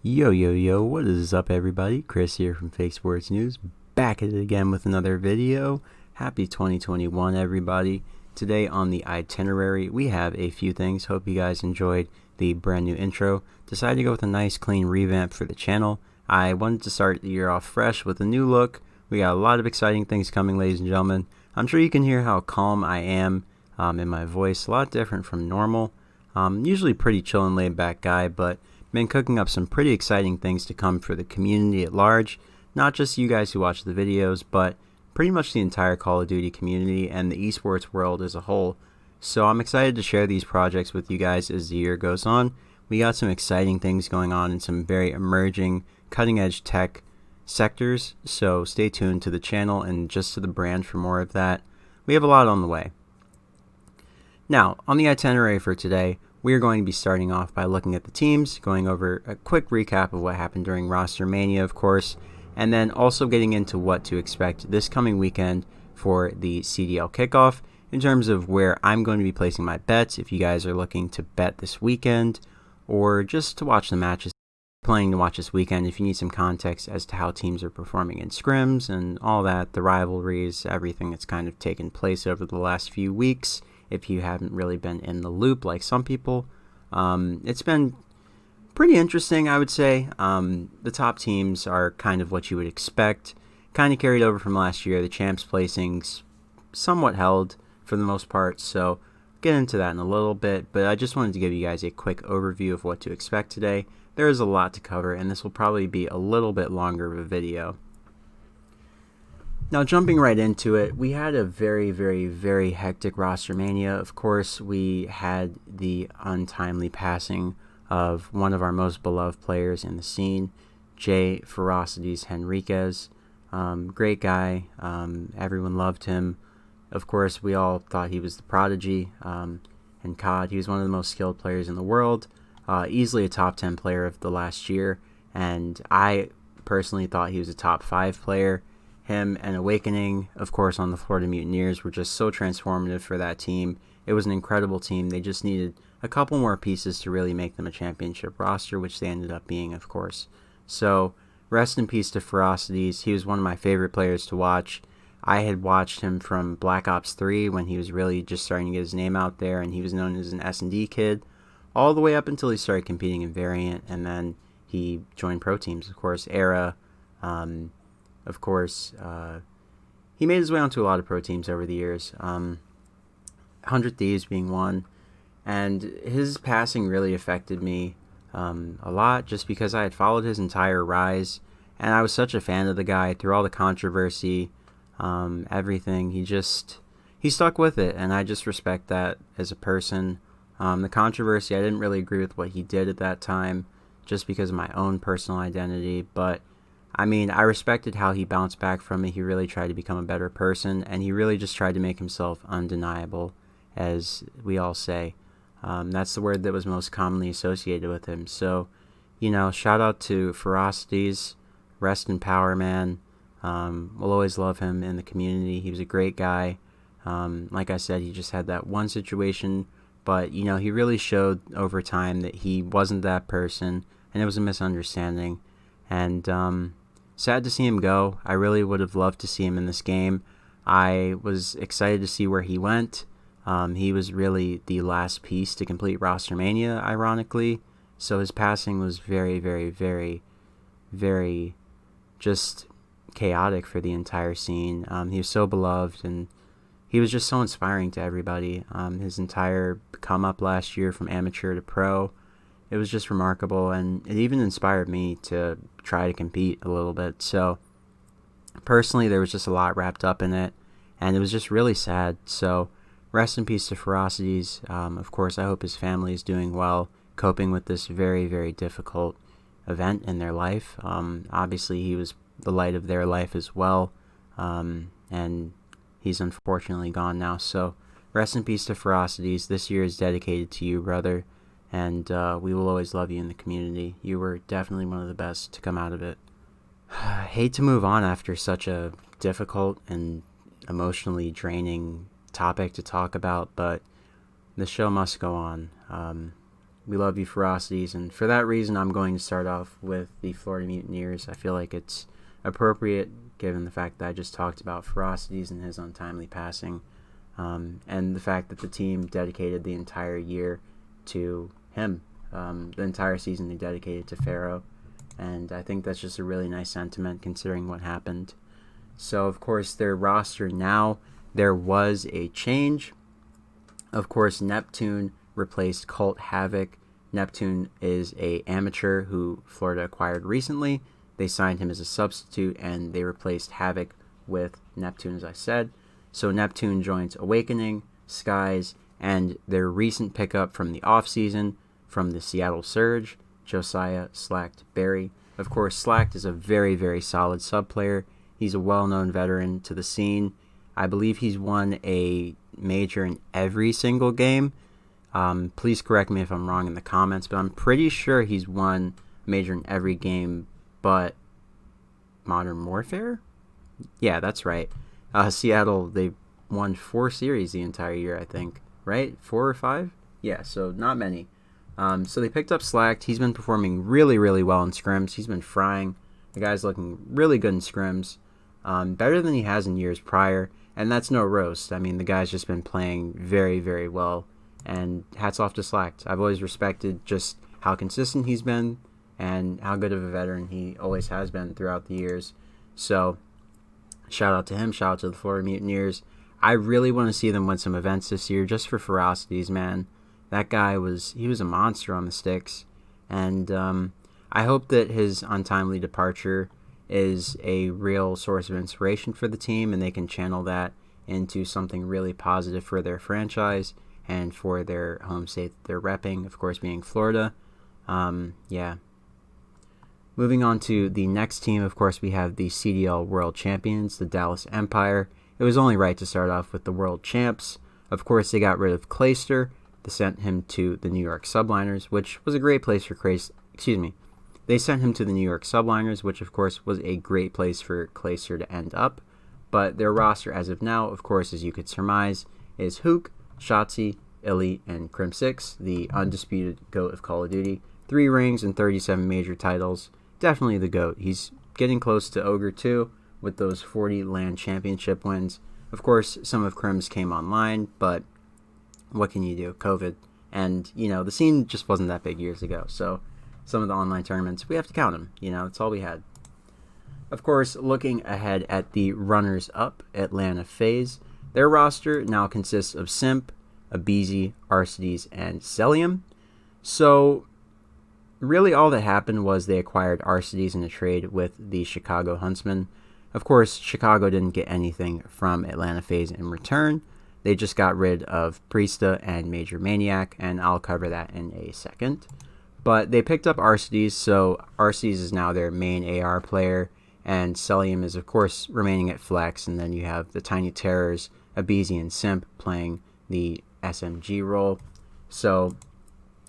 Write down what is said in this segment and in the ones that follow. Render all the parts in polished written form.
Yo, yo, yo, what is up, everybody? Chris here from Fake Sports News, back at it again with another video. Happy 2021, everybody. Today on the itinerary, we have a few things. Hope you guys enjoyed the brand new intro. Decided to go with a nice, clean revamp for the channel. I wanted to start the year off fresh with a new look. We got a lot of exciting things coming, ladies and gentlemen. I'm sure you can hear how calm I am in my voice. A lot different from normal. Usually pretty chill and laid back guy, but been cooking up some pretty exciting things to come for the community at large. Not just you guys who watch the videos, but pretty much the entire Call of Duty community and the esports world as a whole. So I'm excited to share these projects with you guys as the year goes on. We got some exciting things going on in some very emerging, cutting edge tech sectors, so stay tuned to the channel and just to the brand for more of that. We have a lot on the way. Now, on the itinerary for today, we are going to be starting off by looking at the teams, going over a quick recap of what happened during Roster Mania, of course, and then also getting into what to expect this coming weekend for the CDL Kickoff in terms of where I'm going to be placing my bets if you guys are looking to bet this weekend or just to watch the matches. Planning to watch this weekend if you need some context as to how teams are performing in scrims and all that, the rivalries, everything that's kind of taken place over the last few weeks. If you haven't really been in the loop like some people, it's been pretty interesting, I would say. The top teams are kind of what you would expect, kind of carried over from last year. The champs placings somewhat held for the most part, so get into that in a little bit, but I just wanted to give you guys a quick overview of what to expect today. There is a lot to cover, and this will probably be a little bit longer of a video. Now, jumping right into it, we had a very, very, very hectic Roster Mania. Of course, we had the untimely passing of one of our most beloved players in the scene, Jay Ferocities Henriquez. Great guy. Everyone loved him. Of course, we all thought he was the prodigy. And COD, he was one of the most skilled players in the world. Easily a top 10 player of the last year. And I personally thought he was a top 5 player. Him and Awakening, of course, on the Florida Mutineers were just so transformative for that team. It was an incredible team. They just needed a couple more pieces to really make them a championship roster, which they ended up being, of course. So, rest in peace to Ferocities. He was one of my favorite players to watch. I had watched him from Black Ops 3 when he was really just starting to get his name out there, and he was known as an S&D kid, all the way up until he started competing in Variant, and then he joined pro teams, of course, Era. Of course, he made his way onto a lot of pro teams over the years, 100 Thieves being one, and his passing really affected me a lot just because I had followed his entire rise, and I was such a fan of the guy through all the controversy, everything. He stuck with it, and I just respect that as a person. The controversy, I didn't really agree with what he did at that time just because of my own personal identity, but I mean, I respected how he bounced back from it. He really tried to become a better person, and he really just tried to make himself undeniable, as we all say. That's the word that was most commonly associated with him. So, you know, shout out to Ferocities, rest in power, man. We'll always love him in the community. He was a great guy. Like I said, he just had that one situation, but, you know, he really showed over time that he wasn't that person, and it was a misunderstanding. And sad to see him go. I really would have loved to see him in this game. I was excited to see where he went. He was really the last piece to complete Roster Mania, ironically. So his passing was very, very, very, very just chaotic for the entire scene. He was so beloved, and he was just so inspiring to everybody. His entire come up last year from amateur to pro, it was just remarkable, and it even inspired me to try to compete a little bit. So personally, there was just a lot wrapped up in it, and it was just really sad. So rest in peace to Ferocities. Of course, I hope his family is doing well, coping with this very, very difficult event in their life. Obviously, he was the light of their life as well, and he's unfortunately gone now. So rest in peace to Ferocities. This year is dedicated to you, brother. And we will always love you in the community. You were definitely one of the best to come out of it. I hate to move on after such a difficult and emotionally draining topic to talk about, but the show must go on. We love you, Ferocities. And for that reason, I'm going to start off with the Florida Mutineers. I feel like it's appropriate given the fact that I just talked about Ferocities and his untimely passing, and the fact that the team dedicated the entire year to him. The entire season they dedicated to Pharaoh, and I think that's just a really nice sentiment considering what happened. So, of course, their roster now, there was a change. Of course, Neptune replaced Colt Havoc. Neptune is a amateur who Florida acquired recently. They signed him as a substitute, and they replaced Havoc with Neptune, as I said. So Neptune joins Awakening, Skies, and their recent pickup from the offseason from the Seattle Surge, Josiah Slacked Berry. Of course, Slacked is a very, very solid sub player. He's a well-known veteran to the scene. I believe he's won a major in every single game. Please correct me if I'm wrong in the comments, but I'm pretty sure he's won a major in every game but Modern Warfare? Yeah, that's right. Seattle, they won 4 series the entire year, I think. Right? 4 or 5? Yeah, so not many. So they picked up Slacked. He's been performing really, really well in scrims. He's been frying. The guy's looking really good in scrims. Better than he has in years prior. And that's no roast. I mean, the guy's just been playing very, very well. And hats off to Slacked. I've always respected just how consistent he's been and how good of a veteran he always has been throughout the years. So, shout out to him. Shout out to the Florida Mutineers. I really want to see them win some events this year just for Ferocities, man. That guy was a monster on the sticks. And I hope that his untimely departure is a real source of inspiration for the team and they can channel that into something really positive for their franchise and for their home state that they're repping, of course, being Florida. Yeah. Moving on to the next team, of course, we have the CDL World Champions, the Dallas Empire. It was only right to start off with the World Champs. Of course, they got rid of Clayster. They sent him to the New York Subliners, which was a great place for They sent him to the New York Subliners, which, of course, was a great place for Clayster to end up. But their roster as of now, of course, as you could surmise, is Hook, Shotzi, Illy, and Crim6, the undisputed GOAT of Call of Duty. 3 rings and 37 major titles. Definitely the GOAT. He's getting close to Ogre too with those 40 LAN championship wins. Of course, some of Crim's came online, but what can you do? COVID. And, the scene just wasn't that big years ago. So some of the online tournaments, we have to count them. That's all we had. Of course, looking ahead at the runners-up, Atlanta FaZe, their roster now consists of Simp, Abizi, Arcides, and Celium. So really all that happened was they acquired Arcides in a trade with the Chicago Huntsmen. Of course, Chicago didn't get anything from Atlanta FaZe in return. They just got rid of Priesta and Major Maniac, and I'll cover that in a second. But they picked up Arcides, so Arcides is now their main AR player, and Celium is, of course, remaining at flex, and then you have the Tiny Terrors, Abizi, and Simp playing the SMG role. So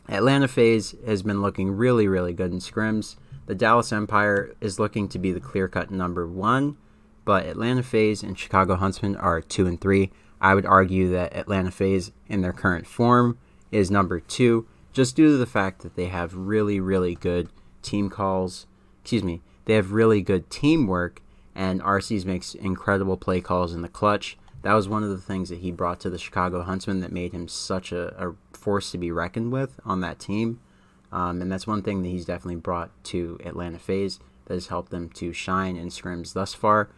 Atlanta FaZe has been looking really, really good in scrims. The Dallas Empire is looking to be the clear-cut number 1, but Atlanta FaZe and Chicago Huntsmen are 2 and 3. I would argue that Atlanta FaZe in their current form is number 2, just due to the fact that they have really, really good team calls. They have really good teamwork, and Arcees makes incredible play calls in the clutch. That was one of the things that he brought to the Chicago Huntsmen that made him such a force to be reckoned with on that team. And that's one thing that he's definitely brought to Atlanta FaZe that has helped them to shine in scrims thus far.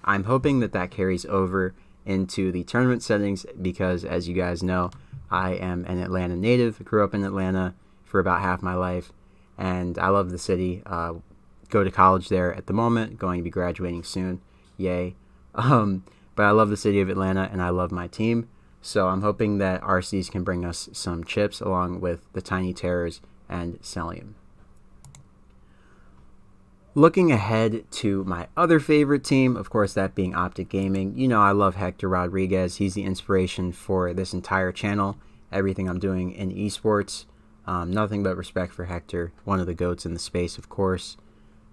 I'm hoping that that carries over into the tournament settings because, as you guys know, I am an Atlanta native. I grew up in Atlanta for about half my life, and I love the city. Go to college there at the moment, going to be graduating soon. Yay. But I love the city of Atlanta, and I love my team. So I'm hoping that RCs can bring us some chips along with the Tiny Terrors and Celium. Looking ahead to my other favorite team, of course, that being Optic Gaming. I love Hector Rodriguez. He's the inspiration for this entire channel, everything I'm doing in esports. Nothing but respect for Hector, one of the GOATs in the space, of course.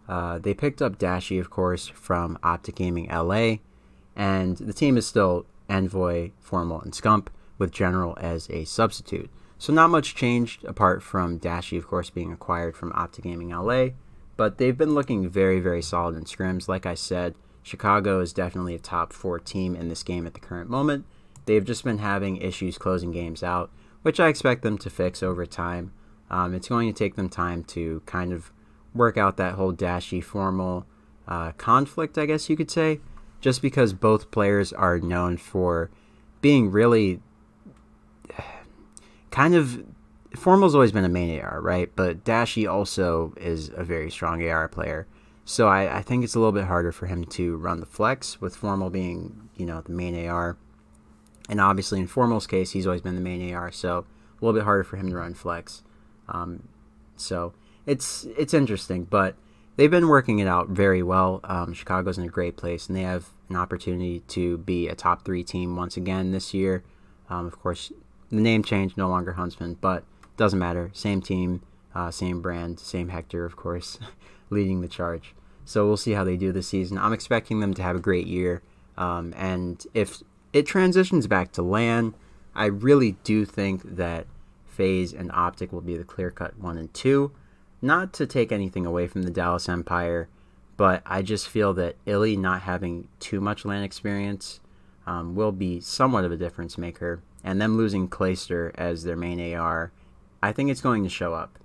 They picked up Dashy, of course, from Optic Gaming LA, and the team is still Envoy, Formal, and Scump, with General as a substitute. So not much changed apart from Dashy, of course, being acquired from Optic Gaming LA. But they've been looking very, very solid in scrims. Like I said, Chicago is definitely a top 4 team in this game at the current moment. They've just been having issues closing games out, which I expect them to fix over time. It's going to take them time to kind of work out that whole Dashy formal conflict, I guess you could say, just because both players are known for being really kind of... Formal's always been a main AR, right? But Dashy also is a very strong AR player. So I think it's a little bit harder for him to run the flex, with Formal being, the main AR. And obviously in Formal's case, he's always been the main AR, so a little bit harder for him to run flex. So it's interesting, but they've been working it out very well. Chicago's in a great place, and they have an opportunity to be a top 3 team once again this year. Of course, the name change, no longer Huntsman, but doesn't matter. Same team, same brand, same Hector, of course, leading the charge. So we'll see how they do this season. I'm expecting them to have a great year. And if it transitions back to LAN, I really do think that FaZe and Optic will be the clear-cut 1 and 2. Not to take anything away from the Dallas Empire, but I just feel that Illy not having too much LAN experience will be somewhat of a difference maker. And them losing Clayster as their main AR, I think it's going to show up.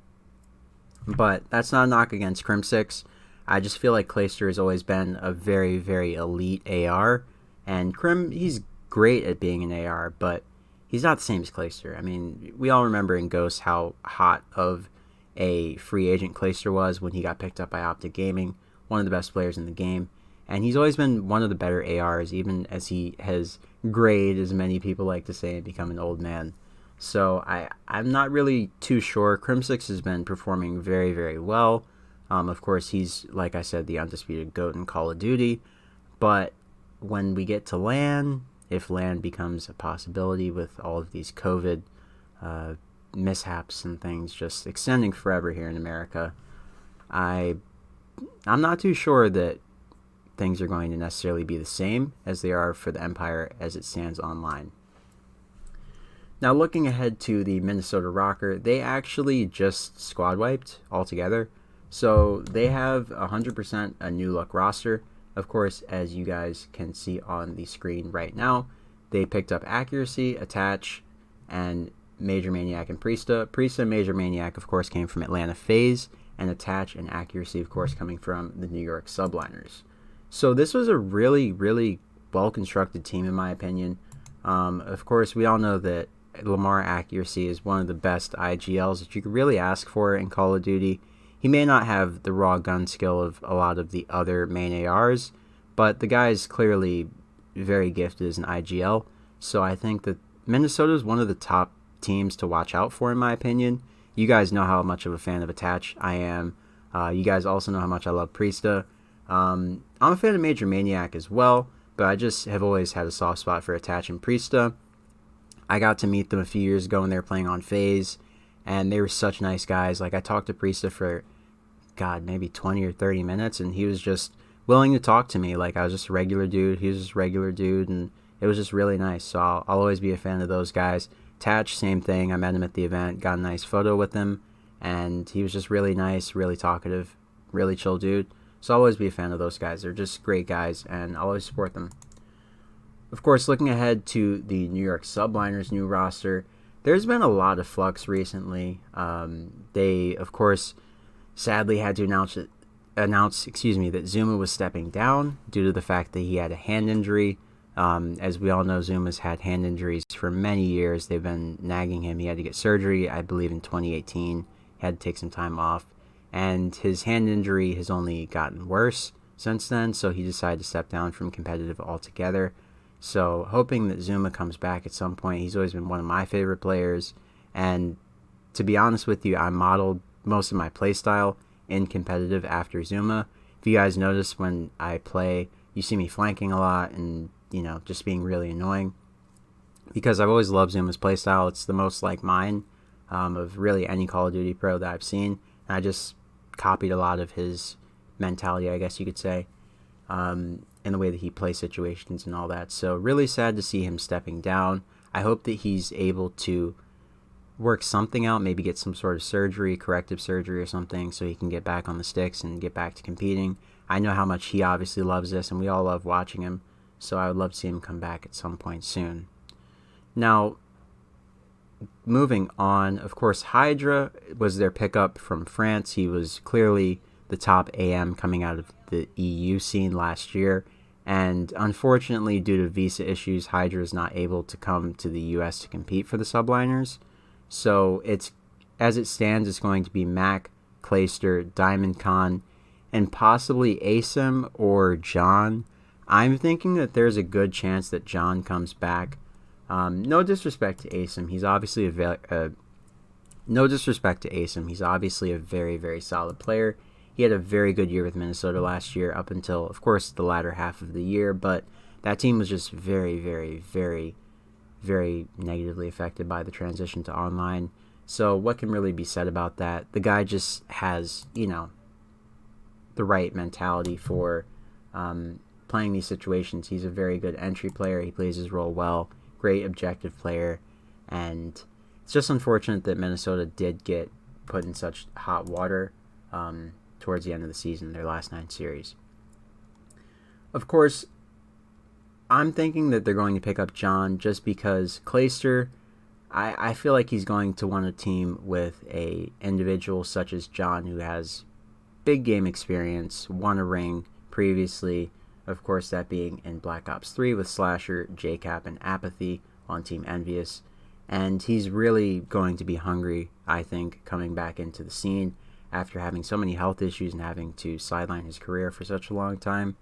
But that's not a knock against Crim6. I just feel like Clayster has always been a very, very elite AR. And Crim, he's great at being an AR, but he's not the same as Clayster. I mean, we all remember in Ghost how hot of a free agent Clayster was when he got picked up by Optic Gaming, one of the best players in the game. And he's always been one of the better ARs, even as he has grayed, as many people like to say, and become an old man. So I'm not really too sure. Crim6 has been performing very, very well. Of course, he's, like I said, the undisputed GOAT in Call of Duty. But when we get to LAN, if LAN becomes a possibility with all of these COVID mishaps and things just extending forever here in America, I'm not too sure that things are going to necessarily be the same as they are for the Empire as it stands online. Now, looking ahead to the Minnesota Rocker, they actually just squad wiped altogether. So they have 100% a new look roster. Of course, as you guys can see on the screen right now, they picked up Accuracy, Attach, and Major Maniac and Priesta. Priesta and Major Maniac, of course, came from Atlanta FaZe, and Attach and Accuracy, of course, coming from the New York Subliners. So this was a really, really well-constructed team, in my opinion. Of course, we all know that Lamar Accuracy is one of the best IGLs that you could really ask for in Call of Duty. He may not have the raw gun skill of a lot of the other main ARs, but the guy is clearly very gifted as an IGL. So I think that Minnesota is one of the top teams to watch out for, in my opinion. You guys know how much of a fan of Attach I am. You guys also know how much I love Priesta. I'm a fan of Major Maniac as well, but I just have always had a soft spot for Attach and Priesta. I got to meet them a few years ago when they were playing on FaZe, and they were such nice guys. Like, I talked to Priesta for, maybe 20 or 30 minutes, and he was just willing to talk to me. Like, I was just a regular dude. He was just a regular dude, and it was just really nice. So I'll always be a fan of those guys. Attach, same thing. I met him at the event, got a nice photo with him, and he was just really nice, really talkative, really chill dude. So I'll always be a fan of those guys. They're just great guys, and I'll always support them. Of course, looking ahead to the New York Subliners new roster, there's been a lot of flux recently. They, of course, sadly had to announce that Zuma was stepping down due to the fact that he had a hand injury. As we all know, Zuma's had hand injuries for many years. They've been nagging him. He had to get surgery, I believe, in 2018. He had to take some time off. And his hand injury has only gotten worse since then, so he decided to step down from competitive altogether. So hoping that Zuma comes back at some point. He's always been one of my favorite players. And to be honest with you, I modeled most of my playstyle in competitive after Zuma. If you guys notice when I play, you see me flanking a lot and, just being really annoying. Because I've always loved Zuma's playstyle. It's the most like mine of really any Call of Duty pro that I've seen. And I just copied a lot of his mentality, I guess you could say. In the way that he plays situations and all that. So really sad to see him stepping down. I hope that he's able to work something out, maybe get some sort of surgery, corrective surgery or something, so he can get back on the sticks and get back to competing. I know how much he obviously loves this, and we all love watching him, so I would love to see him come back at some point soon. Now, moving on, of course, Hydra was their pickup from France. He was clearly the top AM coming out of the EU scene last year, and unfortunately, due to visa issues, Hydra is not able to come to the US to compete for the Subliners. So as it stands, it's going to be Mac, Clayster, Diamond Khan, and possibly Asim or John. I'm thinking that there's a good chance that John comes back. No disrespect to Asim, he's obviously He's obviously a very, very solid player. He had a very good year with Minnesota last year, up until, of course, the latter half of the year. But that team was just very, very, very, very negatively affected by the transition to online. So what can really be said about that? The guy just has, the right mentality for playing these situations. He's a very good entry player. He plays his role well. Great objective player. And it's just unfortunate that Minnesota did get put in such hot water towards the end of the season, their last 9 series. Of course, I'm thinking that they're going to pick up John just because Clayster, I feel like he's going to want a team with a individual such as John, who has big game experience, won a ring previously, of course that being in Black Ops 3 with Slasher, JCap, and Apathy on Team Envious. And he's really going to be hungry, I think, coming back into the scene after having so many health issues and having to sideline his career for such a long time.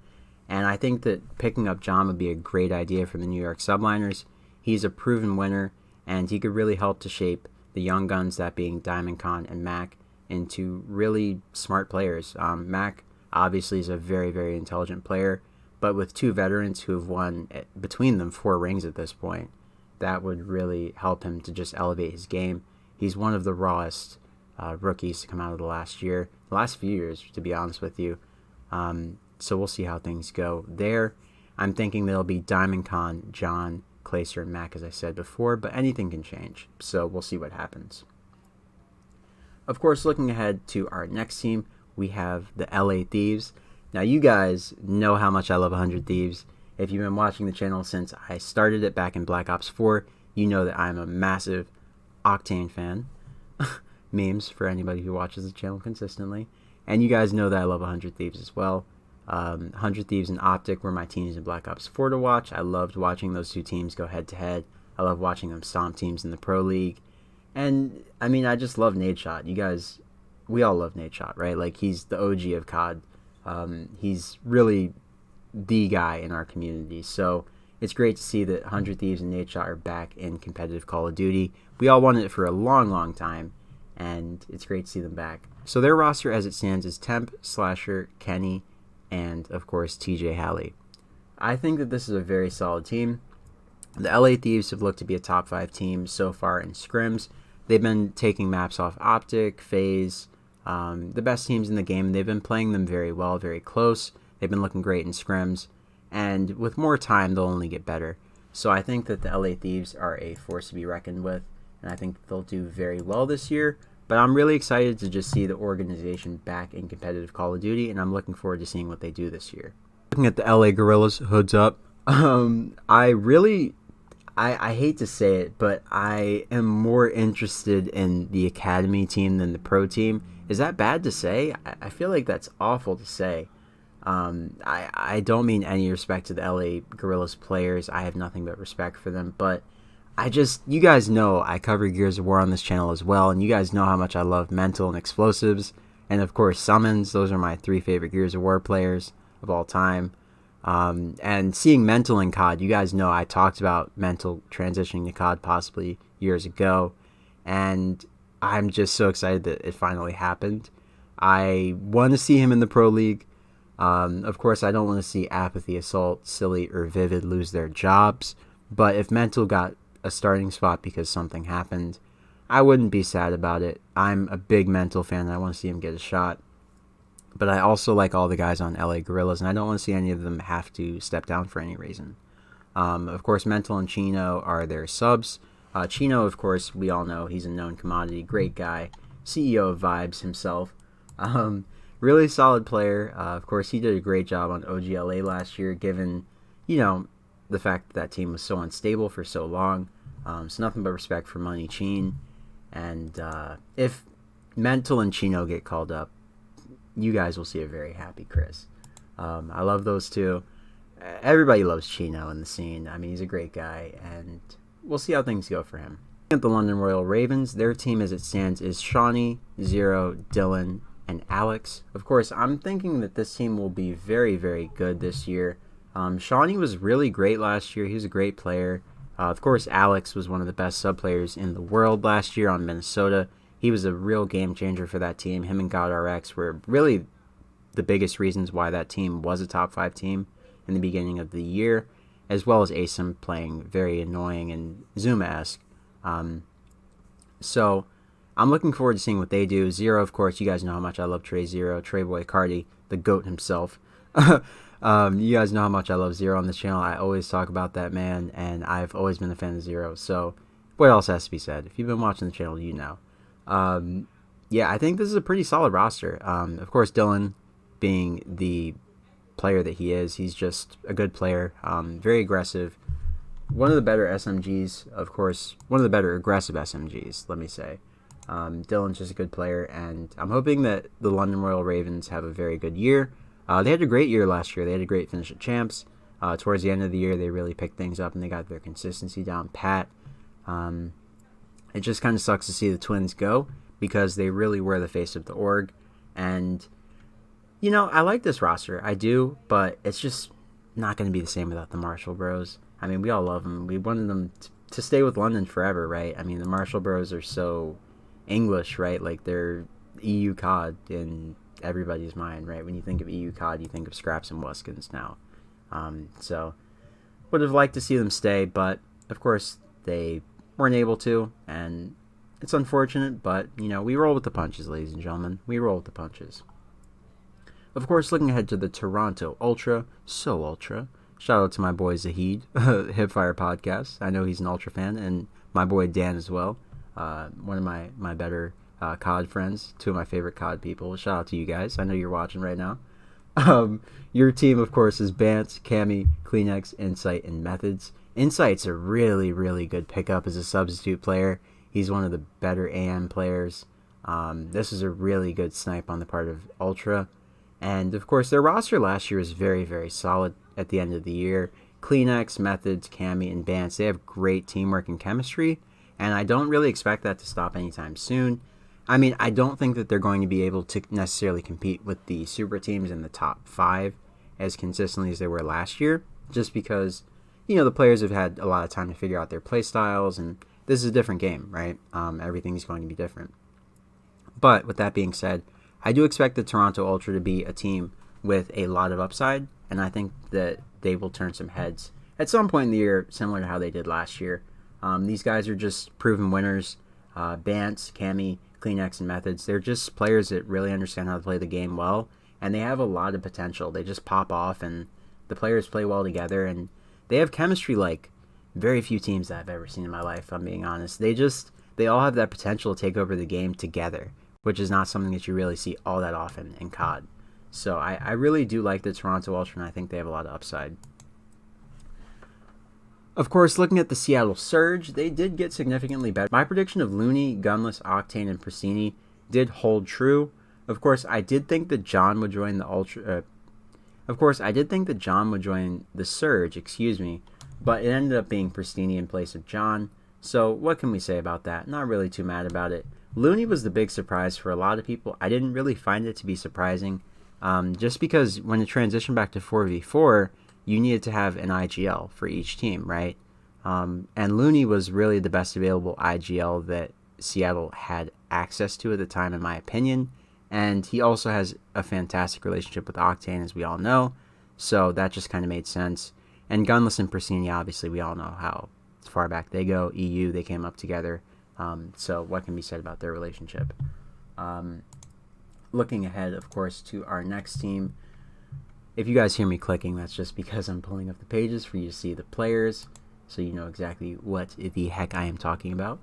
And I think that picking up John would be a great idea for the New York Subliners. He's a proven winner, and he could really help to shape the young guns, that being Diamond Khan and Mac, into really smart players. Mac obviously is a very, very intelligent player, but with 2 veterans who have won between them 4 rings at this point, that would really help him to just elevate his game. He's one of the rawest rookies to come out of the last few years, to be honest with you. So we'll see how things go there. I'm thinking there'll be Diamond Khan, John, Clayster, and Mac, as I said before, but anything can change, so we'll see what happens. Of course, looking ahead to our next team, we have the LA Thieves. Now, you guys know how much I love 100 Thieves. If you've been watching the channel since I started it back in Black Ops 4, you know that I'm a massive Octane fan. Memes for anybody who watches the channel consistently. And you guys know that I love 100 Thieves as well. 100 Thieves and Optic were my teams in Black Ops 4 to watch. I loved watching those 2 teams go head-to-head. I love watching them stomp teams in the Pro League. And, I mean, I just love Nadeshot. You guys, we all love Nadeshot, right? Like, he's the OG of COD. He's really the guy in our community. So it's great to see that 100 Thieves and Nadeshot are back in competitive Call of Duty. We all wanted it for a long, long time, and it's great to see them back. So their roster as it stands is Temp, Slasher, Kenny, and, of course, TJ Halley. I think that this is a very solid team. The LA Thieves have looked to be a top 5 team so far in scrims. They've been taking maps off Optic, FaZe, the best teams in the game. They've been playing them very well, very close. They've been looking great in scrims. And with more time, they'll only get better. So I think that the LA Thieves are a force to be reckoned with. And I think they'll do very well this year. But I'm really excited to just see the organization back in competitive Call of Duty. And I'm looking forward to seeing what they do this year. Looking at the LA Guerrillas, hoods up. I hate to say it, but I am more interested in the academy team than the pro team. Is that bad to say? I feel like that's awful to say. I don't mean any respect to the LA Guerrillas players. I have nothing but respect for them. But you guys know I cover Gears of War on this channel as well. And you guys know how much I love Mental and Explosives. And of course, Summons. Those are my 3 favorite Gears of War players of all time. And seeing Mental in COD, you guys know I talked about Mental transitioning to COD possibly years ago, and I'm just so excited that it finally happened. I want to see him in the Pro League. Of course, I don't want to see Apathy, Assault, Silly, or Vivid lose their jobs, but if Mental got a starting spot because something happened, I wouldn't be sad about it. I'm a big Mental fan, and I want to see him get a shot. But I also like all the guys on LA Guerrillas, and I don't want to see any of them have to step down for any reason. Of course, Mental and Chino are their subs. Chino, of course, we all know he's a known commodity. Great guy. CEO of Vibes himself. Really solid player. Of course, he did a great job on OGLA last year, given, the fact that that team was so unstable for so long. So nothing but respect for Money Cheen. And if Mental and Chino get called up, you guys will see a very happy Chris. I love those two. Everybody loves Chino in the scene. I mean, he's a great guy, and we'll see how things go for him. At the London Royal Ravens, their team as it stands is Shawnee, Zero, Dylan, and Alex. Of course, I'm thinking that this team will be very, very good this year. Shawnee was really great last year. He was a great player. Of course, Alex was one of the best sub players in the world last year on Minnesota. He was a real game changer for that team. Him and GodRx were really the biggest reasons why that team was a top 5 team in the beginning of the year, as well as Asim playing very annoying and Zuma-esque. So I'm looking forward to seeing what they do. Zero, of course, you guys know how much I love Trey Zero, Treyboy Cardi, the GOAT himself. You guys know how much I love Zero on this channel. I always talk about that man, and I've always been a fan of Zero. So what else has to be said? If you've been watching the channel, you know. Yeah, I think this is a pretty solid roster. Of course, Dylan being the player that he is, he's just a good player, very aggressive. One of the better SMGs, of course, one of the better aggressive SMGs, let me say. Dylan's just a good player, and I'm hoping that the London Royal Ravens have a very good year. They had a great year last year. They had a great finish at Champs. Towards the end of the year, they really picked things up, and they got their consistency down pat. It just kind of sucks to see the Twins go, because they really were the face of the org. And, I like this roster. I do, but it's just not going to be the same without the Marshall Bros. I mean, we all love them. We wanted them to stay with London forever, right? I mean, the Marshall Bros are so English, right? Like, they're EU COD in everybody's mind, right? When you think of EU COD, you think of Scraps and Wuskins now. So, would have liked to see them stay, but, of course, they weren't able to, and it's unfortunate, but, we roll with the punches, ladies and gentlemen. We roll with the punches. Of course, looking ahead to the Toronto Ultra, so Ultra. Shout out to my boy Zahid, Hipfire Podcast. I know he's an Ultra fan, and my boy Dan as well. One of my better COD friends, two of my favorite COD people. Shout out to you guys. I know you're watching right now. Your team, of course, is Bance, Cammy, Kleenex, Insight, and Methods. Insight's a really, really good pickup as a substitute player. He's one of the better AM players. This is a really good snipe on the part of Ultra. And, of course, their roster last year was very, very solid at the end of the year. Kleenex, Methods, Cammy, and Bance, they have great teamwork and chemistry, and I don't really expect that to stop anytime soon. I mean, I don't think that they're going to be able to necessarily compete with the super teams in the top 5 as consistently as they were last year, just because, the players have had a lot of time to figure out their play styles, and this is a different game, right? Everything's going to be different. But with that being said, I do expect the Toronto Ultra to be a team with a lot of upside, and I think that they will turn some heads at some point in the year, similar to how they did last year. These guys are just proven winners. Bance, Cammy, Kleenex, and Methods, they're just players that really understand how to play the game well, and they have a lot of potential. They just pop off, and the players play well together, and they have chemistry like very few teams that I've ever seen in my life, if I'm being honest. They all have that potential to take over the game together, which is not something that you really see all that often in COD. So I really do like the Toronto Ultra, and I think they have a lot of upside. Of course, looking at the Seattle Surge, they did get significantly better. My prediction of Looney, Gunless, Octane, and Pristini did hold true. Of course, I did think that John would join the Ultra. I did think that John would join the Surge, but it ended up being Pristini in place of John. So what can we say about that? Not really too mad about it. Looney was the big surprise for a lot of people. I didn't really find it to be surprising, just because when it transitioned back to 4v4, you needed to have an IGL for each team, right? And Looney was really the best available IGL that Seattle had access to at the time, in my opinion. And he also has a fantastic relationship with Octane, as we all know. So that just kind of made sense. And Gunless and Pristini, obviously, we all know how far back they go. EU, they came up together. So what can be said about their relationship? Looking ahead, of course, to our next team. If you guys hear me clicking, that's just because I'm pulling up the pages for you to see the players. so you know exactly what the heck I am talking about.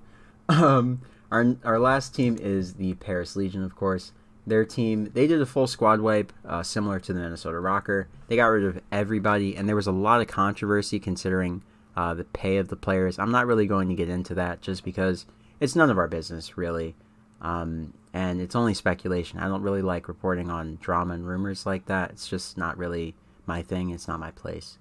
Our last team is the Paris Legion, of course. Their team, they did a full squad wipe, similar to the Minnesota Rocker. They got rid of everybody, and there was a lot of controversy considering the pay of the players. I'm not really going to get into that just because it's none of our business, really. And it's only speculation. I don't really like reporting on drama and rumors like that. It's just not really my thing. It's not my place.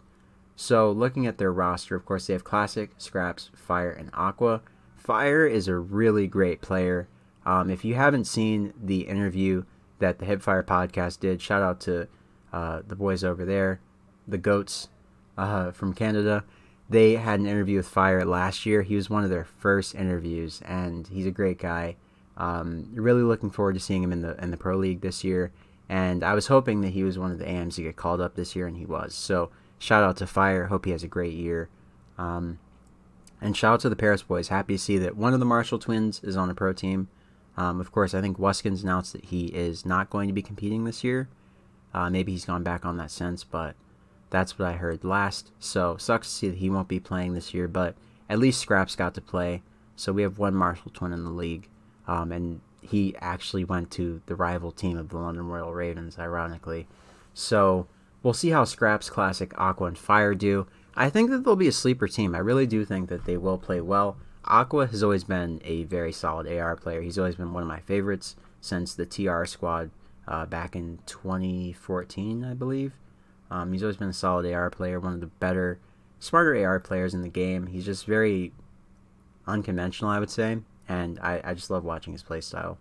So looking at their roster, of course, they have Classic, Scraps, Fire, and Aqua. Fire is a really great player. If you haven't seen the interview that the Hipfire podcast did, shout out to the boys over there, the GOATs from Canada. They had an interview with Fire last year. He was one of their first interviews, and he's a great guy. Really looking forward to seeing him in the Pro League this year. And I was hoping that he was one of the AMs to get called up this year, and he was. So shout out to Fire. Hope he has a great year. And shout out to the Paris boys. Happy to see that one of the Marshall twins is on a pro team. Of course, I think Wuskins announced that he is not going to be competing this year. Maybe he's gone back on that since, but that's what I heard last. So sucks to see that he won't be playing this year, but at least Scraps got to play. So we have one Marshall twin in the league. And he actually went to the rival team of the London Royal Ravens, ironically. So we'll see how Scraps, Classic, Aqua, and Fire do. I think that they'll be a sleeper team. I really do think that they will play well. Aqua has always been a very solid AR player. He's always been one of my favorites since the TR squad back in 2014, I believe. He's always been a solid AR player, one of the better, smarter AR players in the game. He's just very unconventional, I would say, and I just love watching his play style.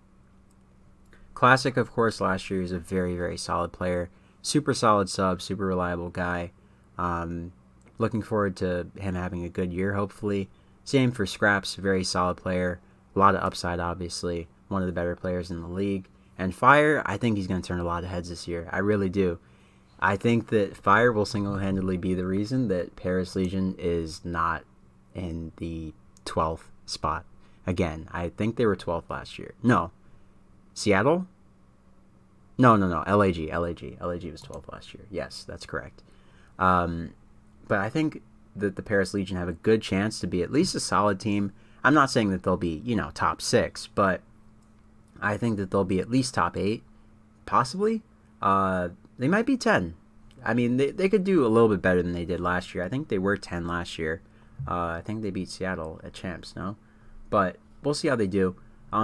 Classic, of course, last year, is a very, very solid player. Super solid sub, super reliable guy. Looking forward to him having a good year, hopefully. Same for Scraps, very solid player. A lot of upside, obviously. One of the better players in the league. And Fire, I think he's going to turn a lot of heads this year. I really do. I think that Fire will single-handedly be the reason that Paris Legion is not in the 12th spot. Again, I think they were 12th last year. No. Seattle? No. LAG was 12th last year. Yes, that's correct. But I think that the Paris Legion have a good chance to be at least a solid team. I'm not saying that they'll be, top 6, but I think that they'll be at least top 8, possibly. They might be 10. I mean, they could do a little bit better than they did last year. I think they were 10 last year. I think they beat Seattle at Champs, no? But we'll see how they do.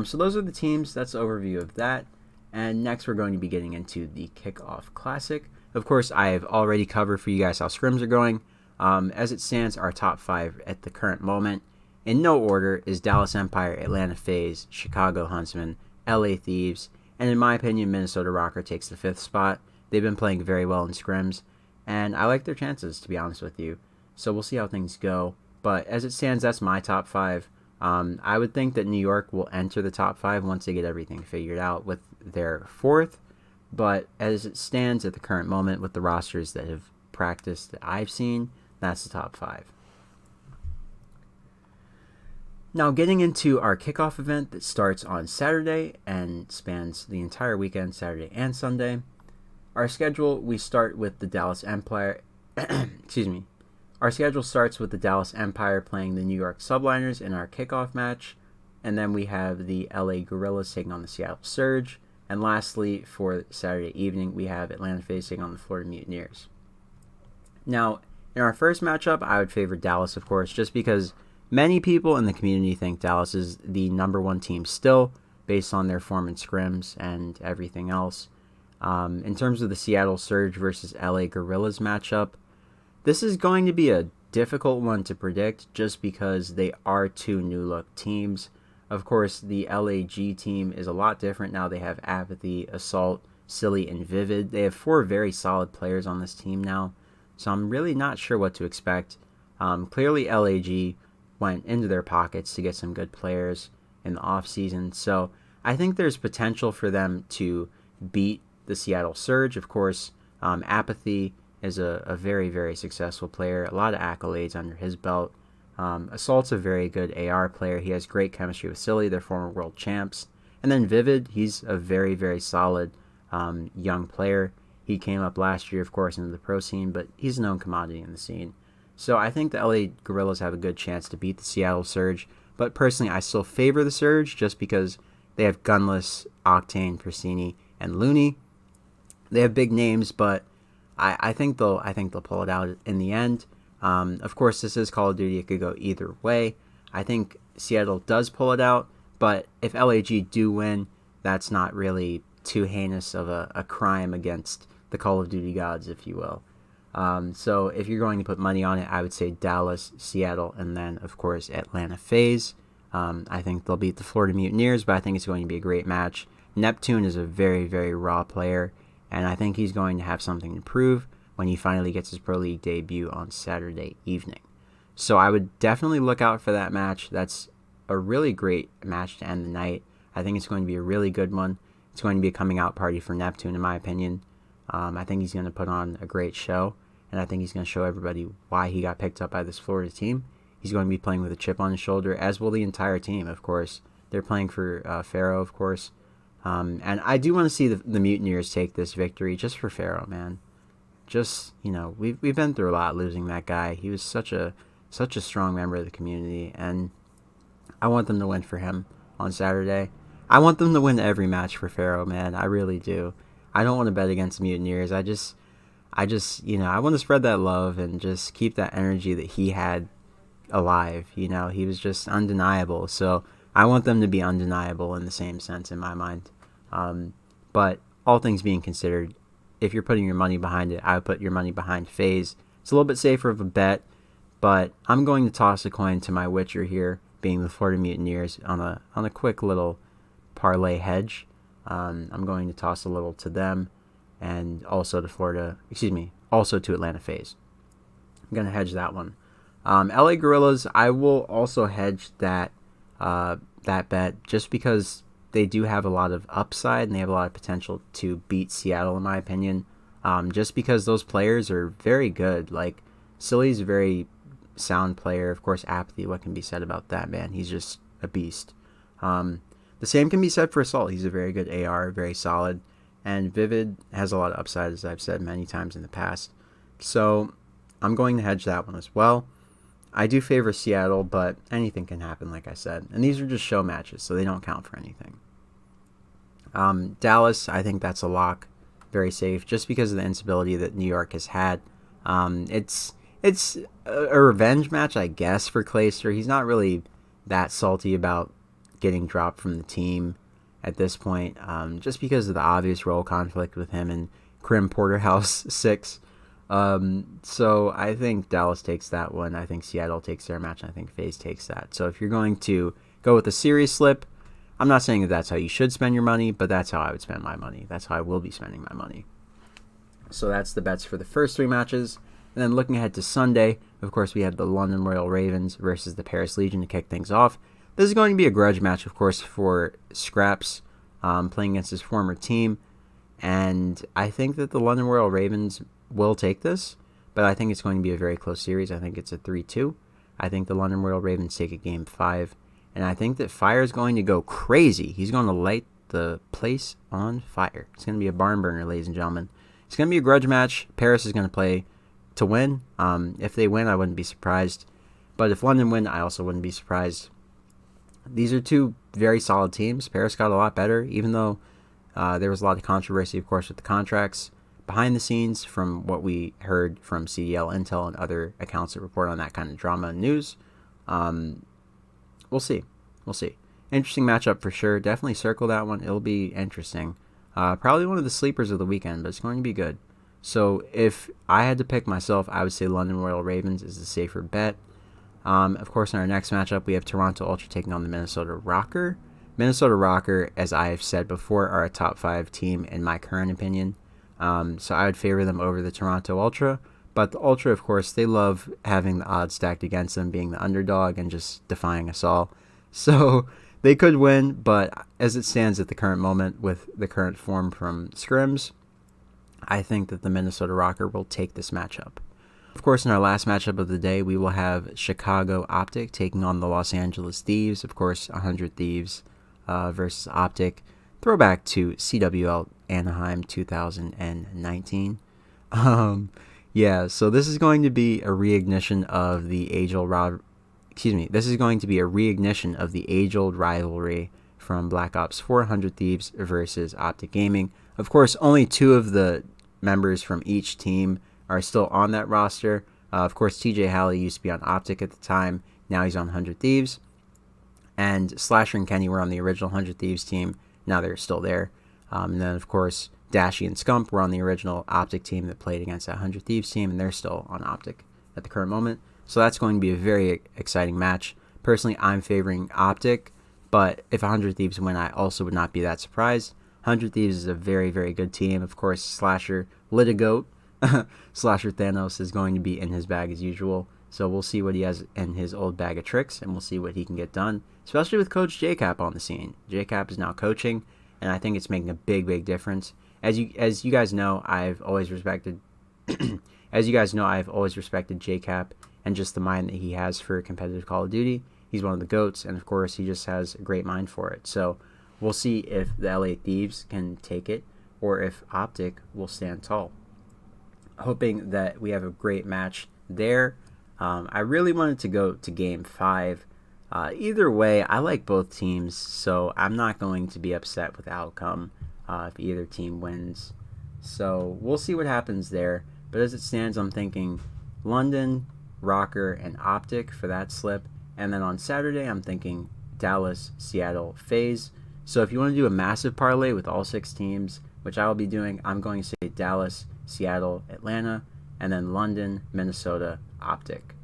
So those are the teams. That's the overview of that. And next we're going to be getting into the Kickoff Classic. Of course, I have already covered for you guys how scrims are going. As it stands, our top 5 at the current moment, in no order, is Dallas Empire, Atlanta FaZe, Chicago Huntsmen, LA Thieves, and in my opinion, Minnesota Rocker takes the 5th spot. They've been playing very well in scrims, and I like their chances, to be honest with you. So we'll see how things go. But as it stands, that's my top 5. I would think that New York will enter the top 5 once they get everything figured out with their 4th. But as it stands at the current moment with the rosters that have practiced that I've seen, that's the top 5. Now getting into our kickoff event that starts on Saturday and spans the entire weekend, Saturday and Sunday. Our schedule, we start with the Dallas Empire. Excuse me. Our schedule starts with the Dallas Empire playing the New York Subliners in our kickoff match. And then we have the LA Guerrillas taking on the Seattle Surge. And lastly, for Saturday evening, we have Atlanta FaZe taking on the Florida Mutineers. Now, in our first matchup, I would favor Dallas, of course, just because many people in the community think Dallas is the number 1 team still, based on their form in scrims and everything else. In terms of the Seattle Surge versus LA Guerrillas matchup, this is going to be a difficult one to predict just because they are 2 new-look teams. Of course, the LAG team is a lot different now. They have Apathy, Assault, Silly, and Vivid. They have 4 very solid players on this team now, so I'm really not sure what to expect. Clearly, LAG went into their pockets to get some good players in the offseason, so I think there's potential for them to beat the Seattle Surge. Of course, Apathy is a very, very successful player. A lot of accolades under his belt. Assault's a very good AR player. He has great chemistry with Silly, their former world champs. And then Vivid, he's a very, very solid young player. He came up last year, of course, into the pro scene, but he's a known commodity in the scene. So I think the LA Guerrillas have a good chance to beat the Seattle Surge. But personally, I still favor the Surge just because they have Gunless, Octane, Persini, and Looney. They have big names, but I think they'll pull it out in the end. Of course, this is Call of Duty. It could go either way. I think Seattle does pull it out, but if LAG do win, that's not really too heinous of a crime against the Call of Duty gods, if you will. So if you're going to put money on it, I would say Dallas, Seattle, and then, of course, Atlanta FaZe. I think they'll beat the Florida Mutineers, but I think it's going to be a great match. Neptune is a very, very raw player, and I think he's going to have something to prove when he finally gets his Pro League debut on Saturday evening. So I would definitely look out for that match. That's a really great match to end the night. I think it's going to be a really good one. It's going to be a coming out party for Neptune, in my opinion. I think he's going to put on a great show, and I think he's going to show everybody why he got picked up by this Florida team. He's going to be playing with a chip on his shoulder, as will the entire team, of course. They're playing for Pharaoh, of course. And I do want to see the Mutineers take this victory just for Pharaoh, man. Just, we've been through a lot losing that guy. He was such a strong member of the community, and I want them to win for him on Saturday. I want them to win every match for Pharaoh, man. I really do. I don't want to bet against Mutineers. I just, I want to spread that love and just keep that energy that he had alive. He was just undeniable. So I want them to be undeniable in the same sense in my mind. But all things being considered, if you're putting your money behind it, I would put your money behind FaZe. It's a little bit safer of a bet, but I'm going to toss a coin to my Witcher here, being the Florida Mutineers, on a quick little parlay hedge. I'm going to toss a little to them, and also to Atlanta FaZe. I'm going to hedge that one. LA Guerrillas, I will also hedge that bet just because they do have a lot of upside and they have a lot of potential to beat Seattle, in my opinion. Just because those players are very good. Like, Silly's a very sound player. Of course, Apathy, what can be said about that, man? He's just a beast. The same can be said for Assault. He's a very good AR, very solid. And Vivid has a lot of upside, as I've said many times in the past. So I'm going to hedge that one as well. I do favor Seattle, but anything can happen, like I said. And these are just show matches, so they don't count for anything. Dallas, I think that's a lock. Very safe, just because of the instability that New York has had. It's a revenge match, I guess, for Clayster. He's not really that salty about getting dropped from the team at this point, just because of the obvious role conflict with him and Crim Porterhouse 6. So I think Dallas takes that one. I think Seattle takes their match, and I think FaZe takes that. So if you're going to go with a series slip, I'm not saying that that's how you should spend your money, but that's how I would spend my money. That's how I will be spending my money. So that's the bets for the first three matches. And then looking ahead to Sunday, of course, we have the London Royal Ravens versus the Paris Legion to kick things off. This is going to be a grudge match, of course, for Scraps, playing against his former team. And I think that the London Royal Ravens will take this, but I think it's going to be a very close series. I think it's a 3-2. I think the London Royal Ravens take a game 5. And I think that Fire is going to go crazy. He's going to light the place on fire. It's going to be a barn burner, ladies and gentlemen. It's going to be a grudge match. Paris is going to play to win. If they win, I wouldn't be surprised. But if London win, I also wouldn't be surprised. These are two very solid teams. Paris got a lot better, even though there was a lot of controversy, of course, with the contracts behind the scenes from what we heard from CDL Intel and other accounts that report on that kind of drama and news. We'll see. Interesting matchup for sure. Definitely circle that one. It'll be interesting. Probably one of the sleepers of the weekend, but it's going to be good. So if I had to pick myself, I would say London Royal Ravens is the safer bet. Of course, in our next matchup, we have Toronto Ultra taking on the Minnesota Rocker. Minnesota Rocker, as I have said before, are a top 5 team in my current opinion. So I would favor them over the Toronto Ultra. But the Ultra, of course, they love having the odds stacked against them, being the underdog and just defying us all. So they could win, but as it stands at the current moment with the current form from Scrims, I think that the Minnesota Rocker will take this matchup. Of course, in our last matchup of the day, we will have Chicago Optic taking on the Los Angeles Thieves. Of course, 100 Thieves versus Optic. Throwback to CWL Anaheim 2019. Yeah, so this is going to be a reignition of the this is going to be a reignition of the age-old rivalry from Black Ops 400 Thieves versus Optic Gaming. Of course, only 2 of the members from each team are still on that roster. Of course, TJ Halley used to be on Optic at the time. Now he's on 100 Thieves. And Slasher and Kenny were on the original 100 Thieves team. Now they're still there. And then, of course, Dashy and Scump were on the original Optic team that played against that 100 Thieves team, and they're still on Optic at the current moment. So that's going to be a very exciting match. Personally, I'm favoring Optic, but if 100 Thieves win, I also would not be that surprised. 100 Thieves is a very, very good team. Of course, Slasher, Litigoat, Slasher Thanos is going to be in his bag as usual. So we'll see what he has in his old bag of tricks, and we'll see what he can get done, especially with Coach JCap on the scene. JCap is now coaching, and I think it's making a big, big difference. As you guys know, I've always respected JCap and just the mind that he has for competitive Call of Duty. He's one of the GOATs, and of course, he just has a great mind for it. So we'll see if the LA Thieves can take it or if Optic will stand tall. Hoping that we have a great match there. I really wanted to go to Game 5. Either way, I like both teams, so I'm not going to be upset with the outcome if either team wins. So we'll see what happens there. But as it stands, I'm thinking London, Rocker, and Optic for that slip. And then on Saturday, I'm thinking Dallas, Seattle, FaZe. So if you want to do a massive parlay with all 6 teams, which I will be doing, I'm going to say Dallas, Seattle, Atlanta, and then London, Minnesota, Optic.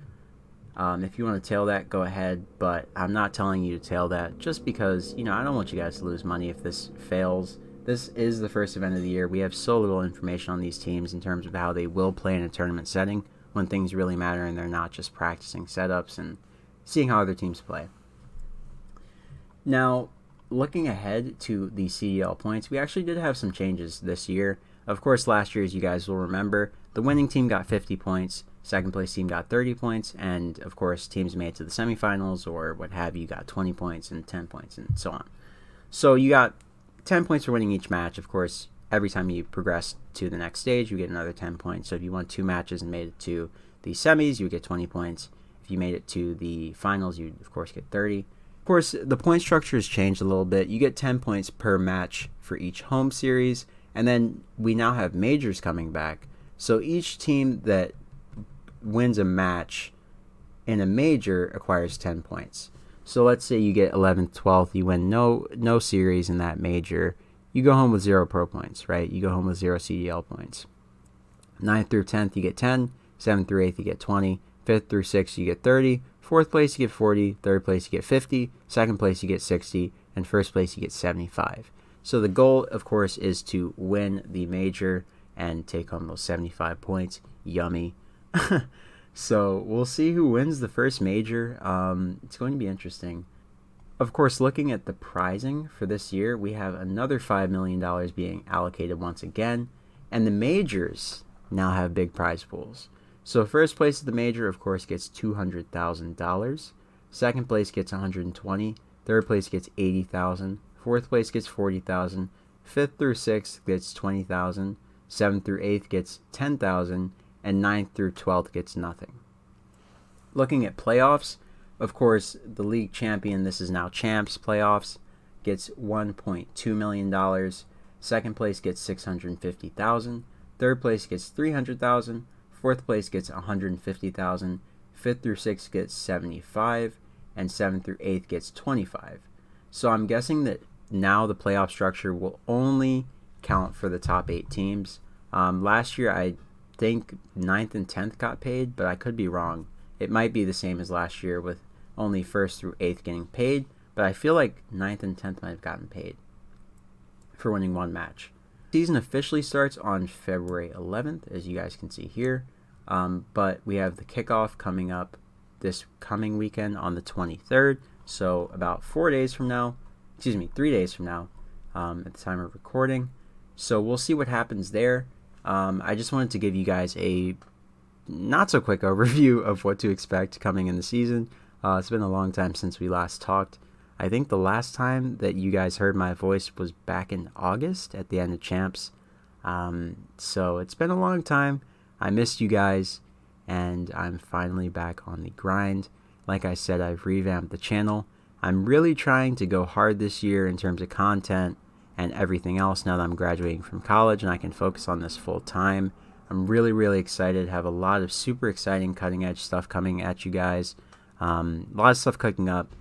If you want to tail that, go ahead, but I'm not telling you to tail that just because, I don't want you guys to lose money if this fails. This is the first event of the year. We have so little information on these teams in terms of how they will play in a tournament setting when things really matter and they're not just practicing setups and seeing how other teams play. Now, looking ahead to the CDL points, we actually did have some changes this year. Of course, last year, as you guys will remember, the winning team got 50 points, second place team got 30 points, and of course, teams made it to the semifinals or what have you got 20 points and 10 points and so on. So you got 10 points for winning each match. Of course, every time you progress to the next stage, you get another 10 points. So if you won 2 matches and made it to the semis, you get 20 points. If you made it to the finals, you of course get 30. Of course, the point structure has changed a little bit. You get 10 points per match for each home series, and then we now have majors coming back. So each team that wins a match in a major acquires 10 points. So let's say you get 11th, 12th, you win no series in that major. You go home with 0 pro points, right? You go home with 0 CDL points. 9th through 10th, you get 10. 7th through 8th, you get 20. 5th through 6th, you get 30. 4th place, you get 40. 3rd place, you get 50. 2nd place, you get 60. And 1st place, you get 75. So the goal, of course, is to win the major and take home those 75 points. Yummy. So we'll see who wins the first major. It's going to be interesting. Of course, looking at the prizing for this year, we have another $5 million being allocated once again. And the majors now have big prize pools. So first place at the major, of course, gets $200,000. Second place gets $120,000. Third place gets $80,000. Fourth place gets $40,000. 5th through 6th gets $20,000. 7th through 8th gets $10,000. And 9th through 12th gets nothing. Looking at playoffs, of course, the league champion, this is now Champs playoffs, gets $1.2 million. Second place gets $650,000. Third place gets $300,000. Fourth place gets $150,000. 5th through 6th gets $75,000. And 7th through 8th gets $25,000. So I'm guessing that now the playoff structure will only count for the top 8 teams. Last year, I think 9th and 10th got paid, but I could be wrong. It might be the same as last year with only 1st through 8th getting paid, but I feel like 9th and 10th might have gotten paid for winning one match. Season officially starts on February 11th, as you guys can see here, but we have the kickoff coming up this coming weekend on the 23rd, so about 3 days from now, at the time of recording. So we'll see what happens there. I just wanted to give you guys a not so quick overview of what to expect coming in the season. It's been a long time since we last talked. I think the last time that you guys heard my voice was back in August at the end of Champs. So it's been a long time. I missed you guys, and I'm finally back on the grind. Like I said, I've revamped the channel. I'm really trying to go hard this year in terms of content and everything else now that I'm graduating from college and I can focus on this full time. I'm really excited. Have a lot of super exciting cutting edge stuff coming at you guys. A lot of stuff cooking up.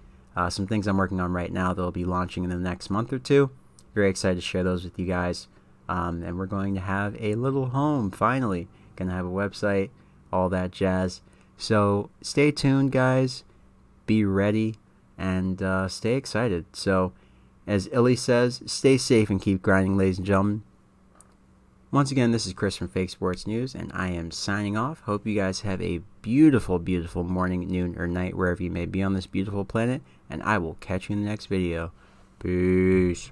Some things I'm working on right now that will be launching in the next month or two. Very excited to share those with you guys. And we're going to have a little home finally. Gonna have a website, all that jazz. So stay tuned, guys. Be ready and stay excited. So as Illy says, stay safe and keep grinding, ladies and gentlemen. Once again, this is Chris from Fake Sports News, and I am signing off. Hope you guys have a beautiful morning, noon, or night, wherever you may be on this beautiful planet, and I will catch you in the next video. Peace.